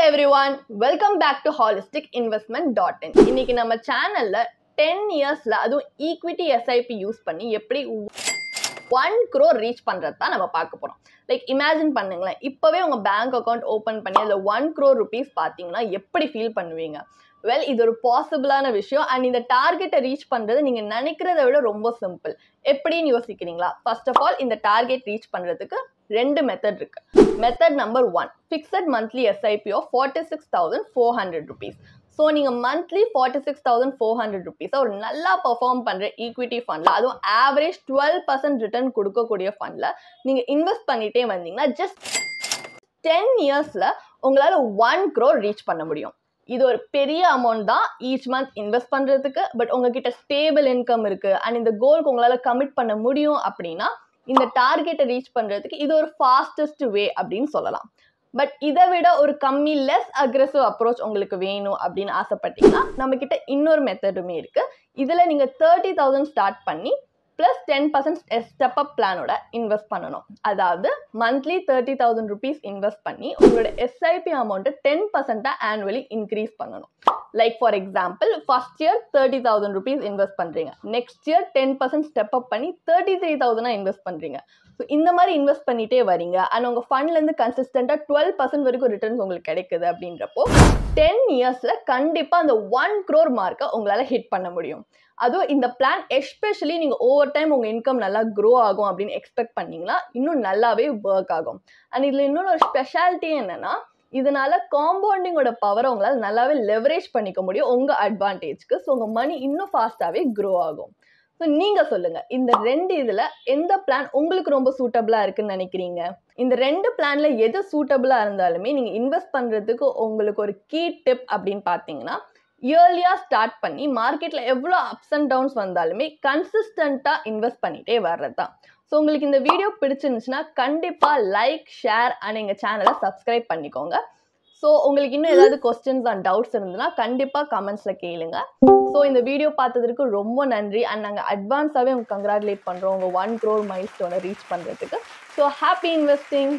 everyone, welcome back to holisticinvestment.in. இன்னைக்கு நம்ம சேனல்ல 10 இயர்ஸ்ல அதுவும் ஈக்விட்டி SIP யூஸ் பண்ணி எப்படி 1 crore ரீச் பண்றது தான் நம்ம பார்க்க போறோம். லைக் இமேஜின் பண்ணுங்களேன், இப்பவே உங்க பேங்க் அக்கவுண்ட் ஓபன் பண்ணி அதுல 1 crore rupees பாத்தீங்கன்னா எப்படி ஃபீல் பண்ணுவீங்க? வெல், இது ஒரு பாசிபிளான விஷயம் அண்ட் இந்த டார்கெட்டை ரீச் பண்றது நீங்க நினைக்கிறத விட ரொம்ப சிம்பிள். எப்படின்னு யோசிக்கிறீங்களா? ஃபர்ஸ்ட் ஆஃப் ஆல், இந்த டார்கெட் ரீச் பண்றதுக்கு ரெண்டு மெத்தட் இருக்கு. Method number 1, fixed monthly SIP of 46,400 rupees. So நீங்கள் மந்த்லி 46,400 rupees ஒரு நல்லா பெர்ஃபார்ம் பண்ணுற ஈக்விட்டி ஃபண்டில், அதுவும் ஆவரேஜ் 12% ரிட்டர்ன் கொடுக்கக்கூடிய ஃபண்டில் நீங்கள் இன்வெஸ்ட் பண்ணிகிட்டே வந்தீங்கன்னா ஜஸ்ட் 10 இயர்ஸில் உங்களால் 1 crore ரீச் பண்ண முடியும். இது ஒரு பெரிய அமௌண்ட் தான் ஈச் மந்த் இன்வெஸ்ட் பண்ணுறதுக்கு. பட் உங்ககிட்ட ஸ்டேபிள் இன்கம் இருக்குது அண்ட் இந்த கோலுக்கு உங்களால் கமிட் பண்ண முடியும் அப்படின்னா இந்த டார்கெட்டை ரீச் பண்ணுறதுக்கு இது ஒரு ஃபாஸ்டஸ்ட் வே அப்படின்னு சொல்லலாம். பட் இதை விட ஒரு கம்மி லெஸ் அக்ரெசிவ் அப்ரோச் உங்களுக்கு வேணும் அப்படின்னு ஆசைப்பட்டீங்கன்னா நம்மக்கிட்ட இன்னொரு மெத்தடுமே இருக்குது. இதில் நீங்கள் 30,000 ஸ்டார்ட் பண்ணி ப்ளஸ் 10% ஸ்டெப் அப் பிளானோட இன்வெஸ்ட் பண்ணணும். அதாவது மந்த்லி 30,000 rupees இன்வெஸ்ட் பண்ணி உங்களோட SIP அமௌண்ட்டை 10% ஆனுவலி இன்க்ரீஸ் பண்ணணும். Like for example, first year 30,000 rupees invest பண்ணுறீங்க, நெக்ஸ்ட் இயர் 10% ஸ்டெப் அப் பண்ணி 33,000 இன்வெஸ்ட் பண்ணுறீங்க. ஸோ இந்த மாதிரி இன்வெஸ்ட் பண்ணிகிட்டே வரீங்க அண்ட் உங்கள் ஃபண்ட்லேருந்து கன்சிஸ்டண்ட்டாக 12% வரைக்கும் ரிட்டர்ன்ஸ் உங்களுக்கு கிடைக்குது. அப்படின்றப்போ 10 இயர்ஸில் கண்டிப்பாக அந்த 1 crore மார்க்கை உங்களால் ஹிட் பண்ண முடியும். அதுவும் இந்த பிளான் எஸ்பெஷலி நீங்கள் ஓவர் டைம் உங்கள் இன்கம் நல்லா க்ரோ ஆகும் அப்படின்னு எக்ஸ்பெக்ட் பண்ணிங்கன்னா இன்னும் நல்லாவே ஒர்க் ஆகும். அண்ட் இதில் இன்னொன்று ஒரு ஸ்பெஷாலிட்டி என்னென்னா, இதனால காம்பவுண்டிங்கோட பவரை உங்களால் நல்லாவே லெவரேஜ் பண்ணிக்க முடியும் உங்கள் அட்வான்டேஜ்க்கு. ஸோ உங்கள் மணி இன்னும் ஃபாஸ்ட்டாகவே க்ரோ ஆகும். ஸோ நீங்கள் சொல்லுங்கள், இந்த ரெண்டு இதில் எந்த பிளான் உங்களுக்கு ரொம்ப சூட்டபிளாக இருக்குன்னு நினைக்கிறீங்க? இந்த ரெண்டு பிளானில் எது சூட்டபிளாக இருந்தாலுமே நீங்கள் இன்வெஸ்ட் பண்ணுறதுக்கு உங்களுக்கு ஒரு கீ டிப் அப்படின்னு பார்த்தீங்கன்னா, இயர்லியாக ஸ்டார்ட் பண்ணி மார்க்கெட்டில் எவ்வளோ அப்ஸ் அண்ட் டவுன்ஸ் வந்தாலுமே கன்சிஸ்டண்ட்டாக இன்வெஸ்ட் பண்ணிகிட்டே வர்றது தான். ஸோ உங்களுக்கு இந்த வீடியோ பிடிச்சிருந்துச்சுன்னா கண்டிப்பாக லைக், ஷேர் அண்ட் எங்கள் சேனலை சப்ஸ்கிரைப் பண்ணிக்கோங்க. ஸோ உங்களுக்கு இன்னும் ஏதாவது கொஸ்டின்ஸ் அண்ட் டவுட்ஸ் இருந்ததுன்னா கண்டிப்பாக கமெண்ட்ஸில் கேளுங்க. ஸோ இந்த வீடியோ பார்த்ததுக்கு ரொம்ப நன்றி அண்ட் நாங்கள் அட்வான்ஸாகவே உங்களுக்கு கங்க்ராச்சுலேட் பண்ணுறோம் உங்கள் 1 crore மைல்ஸ்டோனை ரீச் பண்ணுறதுக்கு. So happy investing.